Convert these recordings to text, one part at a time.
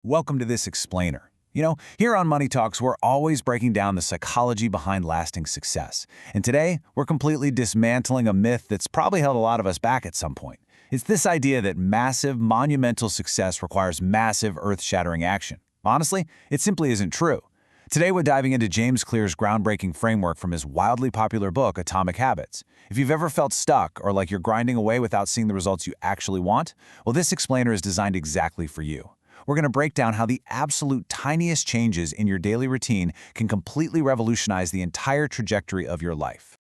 Welcome to this explainer. Here on Money Talks, we're always breaking down the psychology behind lasting success. And today, we're completely dismantling a myth that's probably held a lot of us back at some point. It's this idea that massive, monumental success requires massive, earth-shattering action. Honestly, it simply isn't true. Today, we're diving into James Clear's groundbreaking framework from his wildly popular book, Atomic Habits. If you've ever felt stuck or like you're grinding away without seeing the results you actually want, well, this explainer is designed exactly for you. We're going to break down how the absolute tiniest changes in your daily routine can completely revolutionize the entire trajectory of your life.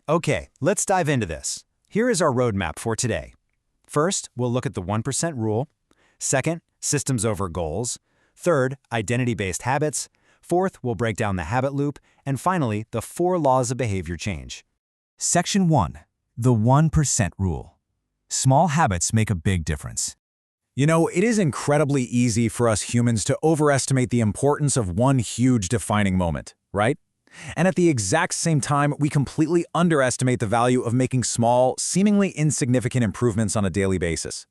Okay, let's dive into this. Here is our roadmap for today. First, we'll look at the 1% rule. Second, systems over goals. Third, identity-based habits. Fourth, we'll break down the habit loop. And finally, the 4 laws of behavior change. Section 1. The 1% rule. Small habits make a big difference. It is incredibly easy for us humans to overestimate the importance of one huge defining moment, right? And at the exact same time, we completely underestimate the value of making small, seemingly insignificant improvements on a daily basis.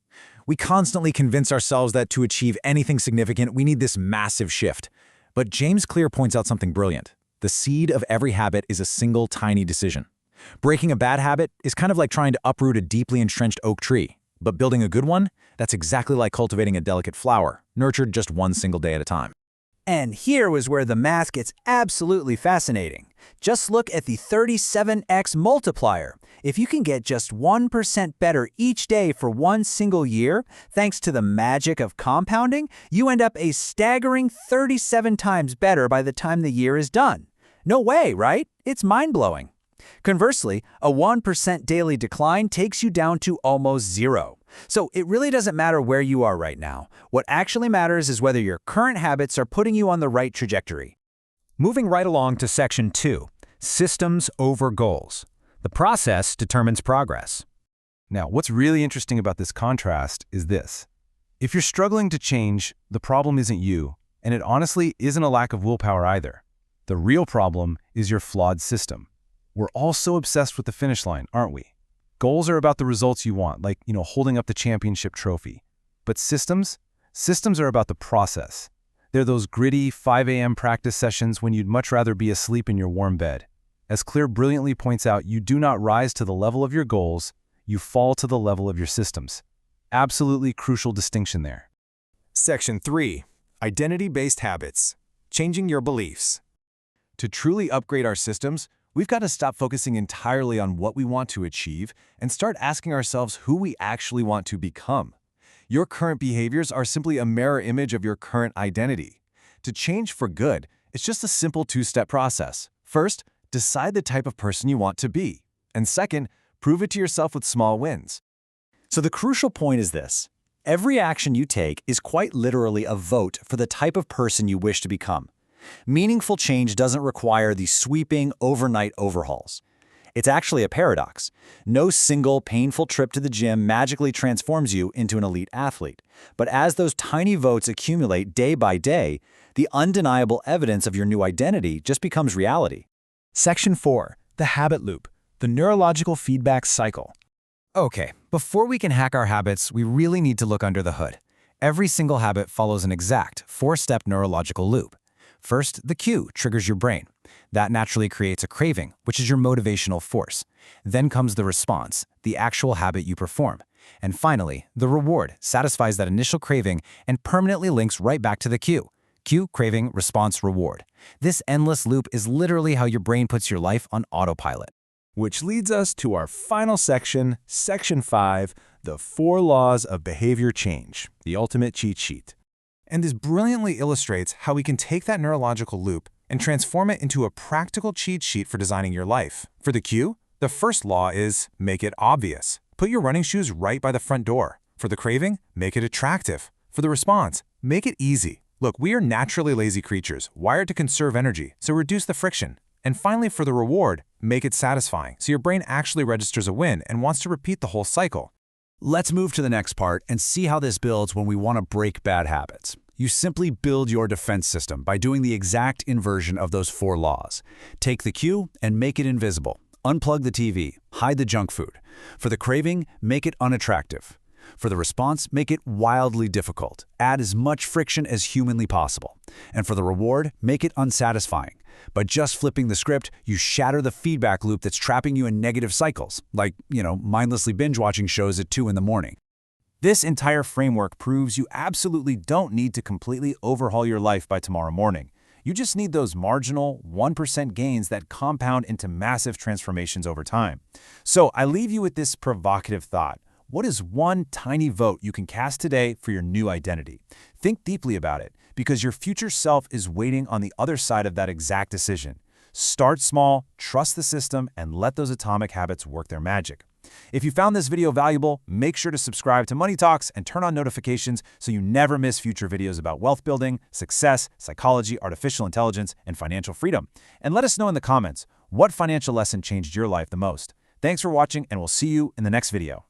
We constantly convince ourselves that to achieve anything significant, we need this massive shift. But James Clear points out something brilliant. The seed of every habit is a single tiny decision. Breaking a bad habit is kind of like trying to uproot a deeply entrenched oak tree. But building a good one, that's exactly like cultivating a delicate flower, nurtured just one single day at a time. And here was where the math gets absolutely fascinating. Just look at the 37x multiplier. If you can get just 1% better each day for one single year, thanks to the magic of compounding, you end up a staggering 37 times better by the time the year is done. No way, right? It's mind-blowing. Conversely, a 1% daily decline takes you down to almost zero. So it really doesn't matter where you are right now. What actually matters is whether your current habits are putting you on the right trajectory. Moving right along to Section 2, systems over goals. The process determines progress. Now, what's really interesting about this contrast is this. If you're struggling to change, the problem isn't you, and it honestly isn't a lack of willpower either. The real problem is your flawed system. We're all so obsessed with the finish line, aren't we? Goals are about the results you want, like, holding up the championship trophy. But systems are about the process. They're those gritty 5 a.m. practice sessions when you'd much rather be asleep in your warm bed. As Clear brilliantly points out, you do not rise to the level of your goals, you fall to the level of your systems. Absolutely crucial distinction there. Section 3. Identity-based habits. Changing your beliefs. To truly upgrade our systems, we've got to stop focusing entirely on what we want to achieve and start asking ourselves who we actually want to become. Your current behaviors are simply a mirror image of your current identity. To change for good, it's just a simple 2-step process. First, decide the type of person you want to be. And second, prove it to yourself with small wins. So the crucial point is this. Every action you take is quite literally a vote for the type of person you wish to become. Meaningful change doesn't require these sweeping, overnight overhauls. It's actually a paradox. No single painful trip to the gym magically transforms you into an elite athlete. But as those tiny votes accumulate day by day, the undeniable evidence of your new identity just becomes reality. Section 4. The habit loop. The neurological feedback cycle. Okay, before we can hack our habits, we really need to look under the hood. Every single habit follows an exact 4-step neurological loop. First, the cue triggers your brain. That naturally creates a craving, which is your motivational force. Then comes the response, the actual habit you perform. And finally, the reward satisfies that initial craving and permanently links right back to the cue. Cue, craving, response, reward. This endless loop is literally how your brain puts your life on autopilot. Which leads us to our final section, Section 5, the 4 laws of behavior change, the ultimate cheat sheet. And this brilliantly illustrates how we can take that neurological loop and transform it into a practical cheat sheet for designing your life. For the cue, the first law is make it obvious. Put your running shoes right by the front door. For the craving, make it attractive. For the response, make it easy. Look, we are naturally lazy creatures, wired to conserve energy, so reduce the friction. And finally, for the reward, make it satisfying, so your brain actually registers a win and wants to repeat the whole cycle. Let's move to the next part and see how this builds when we want to break bad habits. You simply build your defense system by doing the exact inversion of those 4 laws. Take the cue and make it invisible. Unplug the TV. Hide the junk food. For the craving, make it unattractive. For the response, make it wildly difficult. Add as much friction as humanly possible. And for the reward, make it unsatisfying. By just flipping the script, you shatter the feedback loop that's trapping you in negative cycles, like, mindlessly binge-watching shows at 2 in the morning. This entire framework proves you absolutely don't need to completely overhaul your life by tomorrow morning. You just need those marginal 1% gains that compound into massive transformations over time. So I leave you with this provocative thought. What is one tiny vote you can cast today for your new identity? Think deeply about it, because your future self is waiting on the other side of that exact decision. Start small, trust the system, and let those atomic habits work their magic. If you found this video valuable, make sure to subscribe to Money Talks and turn on notifications so you never miss future videos about wealth building, success, psychology, artificial intelligence, and financial freedom. And let us know in the comments, what financial lesson changed your life the most? Thanks for watching, and we'll see you in the next video.